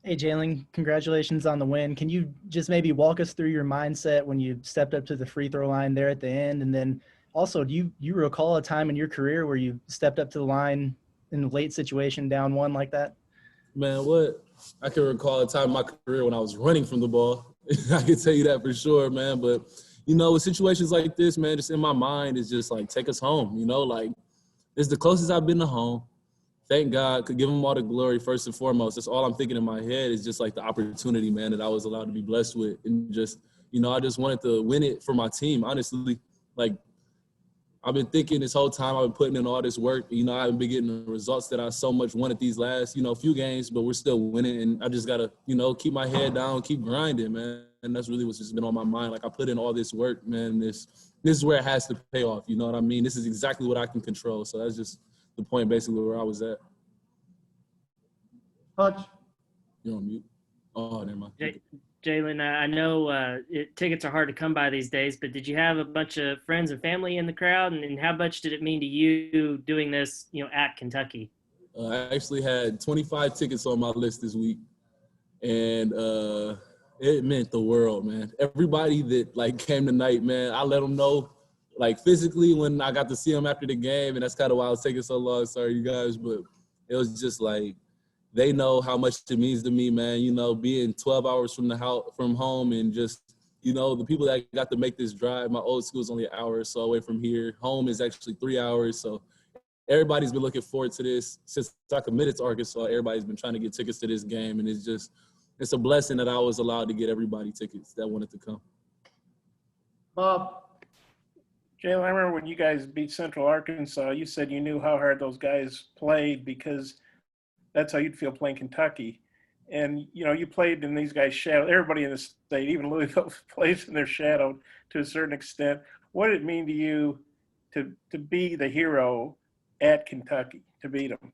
Hey, Jalen, congratulations on the win. Can you just maybe walk us through your mindset when you stepped up to the free throw line there at the end? And then also, do you recall a time in your career where you stepped up to the line in a late situation down one like that? Man, what? I can recall a time in my career when I was running from the ball. I can tell you that for sure, man. But, with situations like this, man, just in my mind is just like, take us home, like it's the closest I've been to home. Thank God, could give him all the glory first and foremost. That's all I'm thinking in my head is just like the opportunity, man, that I was allowed to be blessed with. And just, I just wanted to win it for my team, honestly. Like, I've been thinking this whole time, I've been putting in all this work. I haven't been getting the results that I so much wanted these last, few games, but we're still winning. And I just got to, keep my head down, keep grinding, man. And that's really what's just been on my mind. Like, I put in all this work, man. This is where it has to pay off. You know what I mean? This is exactly what I can control. So that's just the point, basically, where I was at. Hutch. You're on mute. Oh, never mind. Jalen, I know tickets are hard to come by these days, but did you have a bunch of friends and family in the crowd? And how much did it mean to you doing this, at Kentucky? I actually had 25 tickets on my list this week, and it meant the world, man. Everybody that, came tonight, man, I let them know, physically when I got to see them after the game, and that's kind of why I was taking so long. Sorry, you guys, but it was just they know how much it means to me, man. Being 12 hours from home, and just, the people that got to make this drive. My old school is only an hour or so away from here. Home is actually 3 hours. So everybody's been looking forward to this since I committed to Arkansas. Everybody's been trying to get tickets to this game, and it's a blessing that I was allowed to get everybody tickets that wanted to come. Bob. Jalen, I remember when you guys beat Central Arkansas, you said you knew how hard those guys played because that's how you'd feel playing Kentucky. And, you played in these guys' shadow. Everybody in the state, even Louisville, plays in their shadow to a certain extent. What did it mean to you to be the hero at Kentucky, to beat them?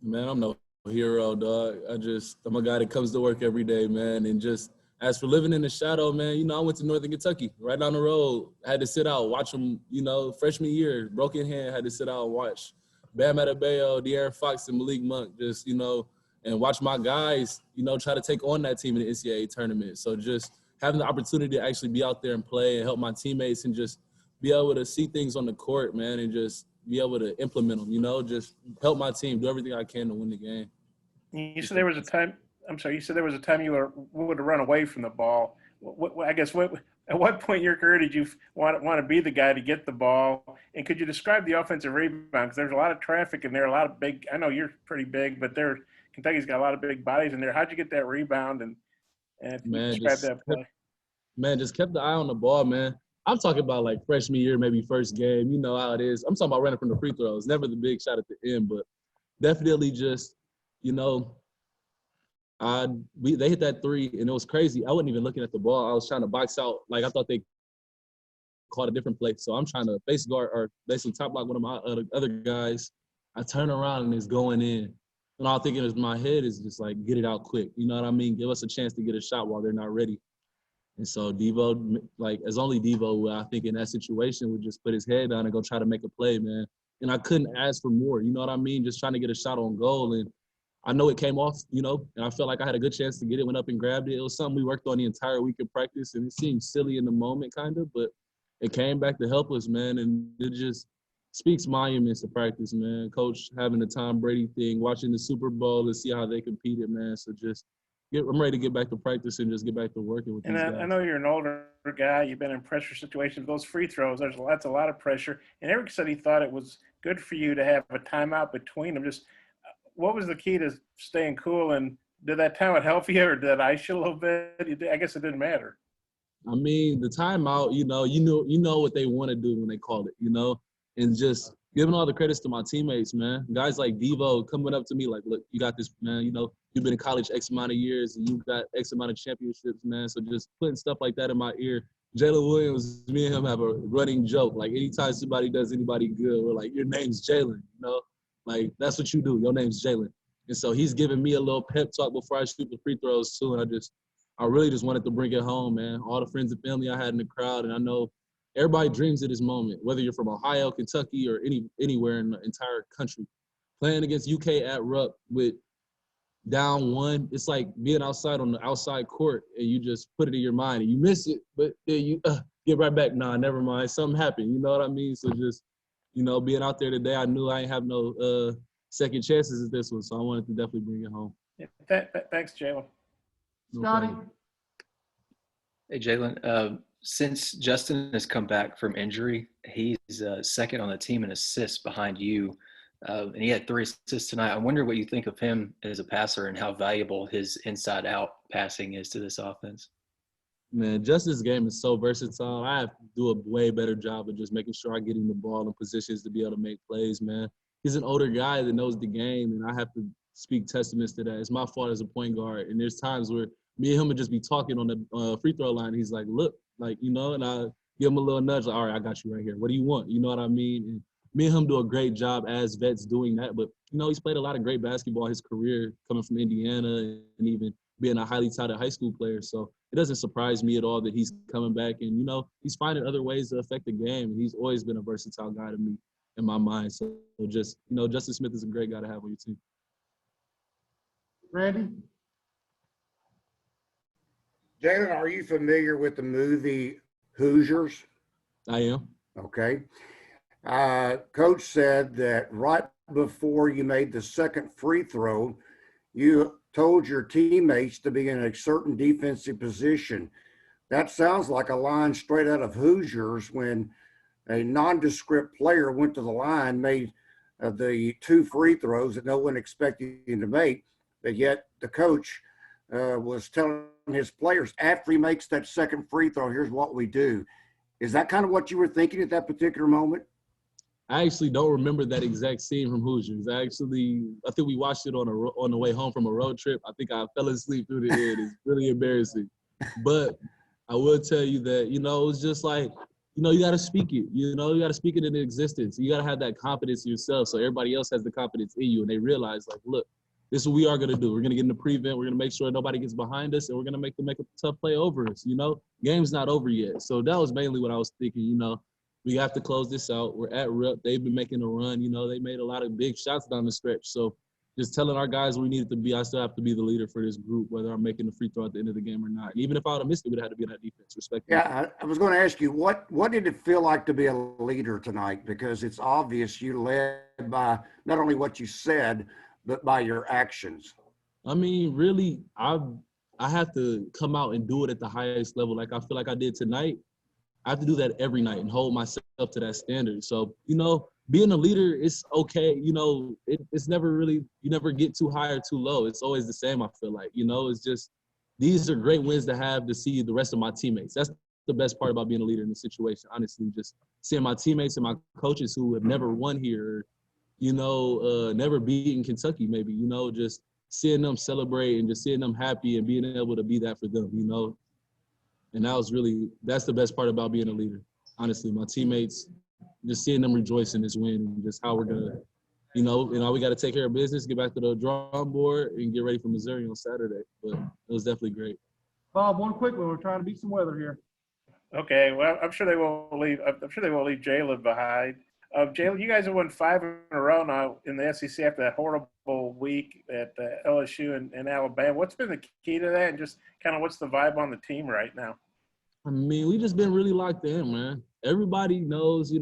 Man, I'm no hero, dog. I'm a guy that comes to work every day, man. And just as for living in the shadow, man, I went to Northern Kentucky, right down the road. I had to sit out, watch them, freshman year, broken hand, had to sit out and watch Bam Adebayo, De'Aaron Fox, and Malik Monk, just, and watch my guys, try to take on that team in the NCAA tournament. So just having the opportunity to actually be out there and play and help my teammates and just be able to see things on the court, man, and just be able to implement them, just help my team, do everything I can to win the game. You said there was a time – I'm sorry, you said there was a time you would have run away from the ball. At what point in your career did you want to be the guy to get the ball? And could you describe the offensive rebound? Because there's a lot of traffic in there, a lot of big – I know you're pretty big, but Kentucky's got a lot of big bodies in there. How'd you get that rebound and describe that play? Man, just kept the eye on the ball, man. I'm talking about freshman year, maybe first game. You know how it is. I'm talking about running from the free throws. Never the big shot at the end, but definitely just, they hit that three, and it was crazy. I wasn't even looking at the ball. I was trying to box out. I thought they called a different play. So I'm trying to face guard or basically top block one of my other guys. I turn around, and it's going in. And all I'm thinking in my head is just, get it out quick. You know what I mean? Give us a chance to get a shot while they're not ready. And so Devo, as only Devo would, I think in that situation, would just put his head down and go try to make a play, man. And I couldn't ask for more. You know what I mean? Just trying to get a shot on goal. And I know it came off, and I felt like I had a good chance to get it, went up and grabbed it. It was something we worked on the entire week of practice, and it seemed silly in the moment kind of, but it came back to help us, man. And it just speaks monuments to practice, man. Coach having the Tom Brady thing, watching the Super Bowl to see how they competed, man. So just I'm ready to get back to practice and just get back to working with these guys. I know you're an older guy. You've been in pressure situations. Those free throws, that's a lot of pressure. And Eric said he thought it was good for you to have a timeout between them. Just what was the key to staying cool? And did that timeout help you, or did that ice you a little bit? I guess it didn't matter. I mean, the timeout, you know what they want to do when they call it, and just giving all the credits to my teammates, man. Guys like Devo coming up to me like, look, you got this, man. You've been in college X amount of years, and you got X amount of championships, man. So just putting stuff like that in my ear. Jalen Williams, me and him have a running joke. Anytime somebody does anybody good, we're like, your name's Jalen, that's what you do. Your name's Jalen. And so he's giving me a little pep talk before I shoot the free throws too. And I really just wanted to bring it home, man. All the friends and family I had in the crowd, and I know everybody dreams of this moment, whether you're from Ohio, Kentucky, or anywhere in the entire country. Playing against UK at Rupp with down one, it's like being outside on the outside court and you just put it in your mind and you miss it, but then you get right back. Nah, never mind. Something happened. You know what I mean? So just, being out there today, I knew I ain't have no second chances at this one, so I wanted to definitely bring it home. Yeah, thanks, Jalen. No Scotty? problem. Hey, Jalen. Since Justin has come back from injury, he's second on the team in assists behind you, and he had 3 assists tonight. I wonder what you think of him as a passer and how valuable his inside-out passing is to this offense. Man, Justin's game is so versatile. I have to do a way better job of just making sure I get him the ball in positions to be able to make plays, man. He's an older guy that knows the game, and I have to speak testaments to that. It's my fault as a point guard, and there's times where me and him would just be talking on the free throw line. He's like, look, and I give him a little nudge, like, all right, I got you right here. What do you want? You know what I mean? And me and him do a great job as vets doing that. But, he's played a lot of great basketball his career coming from Indiana and even being a highly touted high school player. So it doesn't surprise me at all that he's coming back. And, he's finding other ways to affect the game. And he's always been a versatile guy to me in my mind. So just, Justin Smith is a great guy to have on your team. Randy? Jalen, are you familiar with the movie Hoosiers? I am. Okay. Coach said that right before you made the second free throw, you told your teammates to be in a certain defensive position. That sounds like a line straight out of Hoosiers when a nondescript player went to the line, made the 2 free throws that no one expected him to make, but yet the coach was telling his players after he makes that second free throw, here's what we do. Is that kind of what you were thinking at that particular moment? I actually don't remember that exact scene from Hoosiers. I think we watched it on the way home from a road trip. I think I fell asleep through the end. It's really embarrassing. But I will tell you that, it was just like, you got to speak it. You got to speak it into existence. You got to have that confidence in yourself so everybody else has the confidence in you and they realize, like, look, this is what we are going to do. We're going to get in the prevent. We're going to make sure nobody gets behind us, and we're going to make them make a tough play over us, Game's not over yet. So that was mainly what I was thinking, We have to close this out. We're at rep. They've been making a run. They made a lot of big shots down the stretch. So just telling our guys we needed to be, I still have to be the leader for this group, whether I'm making the free throw at the end of the game or not. And even if I would have missed it, we'd have had to be in that defense. Respect. Yeah, I was going to ask you, what did it feel like to be a leader tonight? Because it's obvious you led by not only what you said, but by your actions. I mean, really, I have to come out and do it at the highest level like I feel like I did tonight. I have to do that every night and hold myself to that standard. So, being a leader, it's okay. It's never really, you never get too high or too low. It's always the same, I feel like. It's just, these are great wins to have to see the rest of my teammates. That's the best part about being a leader in this situation, honestly. Just seeing my teammates and my coaches who have never won here, never beaten Kentucky maybe, just seeing them celebrate and just seeing them happy and being able to be that for them, And that's the best part about being a leader. Honestly, my teammates, just seeing them rejoice in this win and just how we're going to, we got to take care of business, get back to the drawing board and get ready for Missouri on Saturday. But it was definitely great. Bob, one quick one. We're trying to beat some weather here. Okay, well, I'm sure they won't leave Jalen behind. Jalen, you guys have won 5 in a row now in the SEC after that horrible week at LSU and Alabama. What's been the key to that, and just kind of what's the vibe on the team right now? I mean, we just been really locked in, man. Everybody knows, we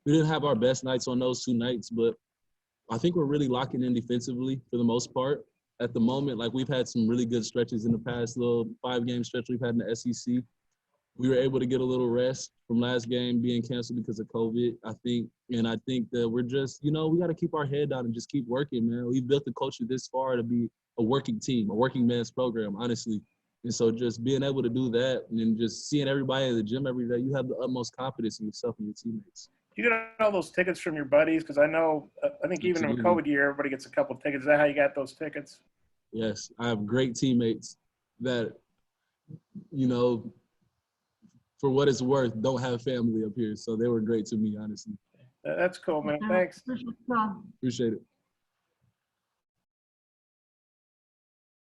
didn't have our best nights on those 2 nights, but I think we're really locking in defensively for the most part. At the moment, like we've had some really good stretches in the past little 5-game stretch we've had in the SEC. We were able to get a little rest from last game being canceled because of COVID, I think. And I think that we're just, we got to keep our head down and just keep working, man. We've built the culture this far to be a working team, a working man's program, honestly. And so just being able to do that and just seeing everybody in the gym every day, you have the utmost confidence in yourself and your teammates. You got all those tickets from your buddies? Because I know, I think even in COVID year, everybody gets a couple tickets. Is that how you got those tickets? Yes, I have great teammates that, for what it's worth, don't have family up here. So they were great to me, honestly. That's cool, man. Thanks. Appreciate your time. Appreciate it.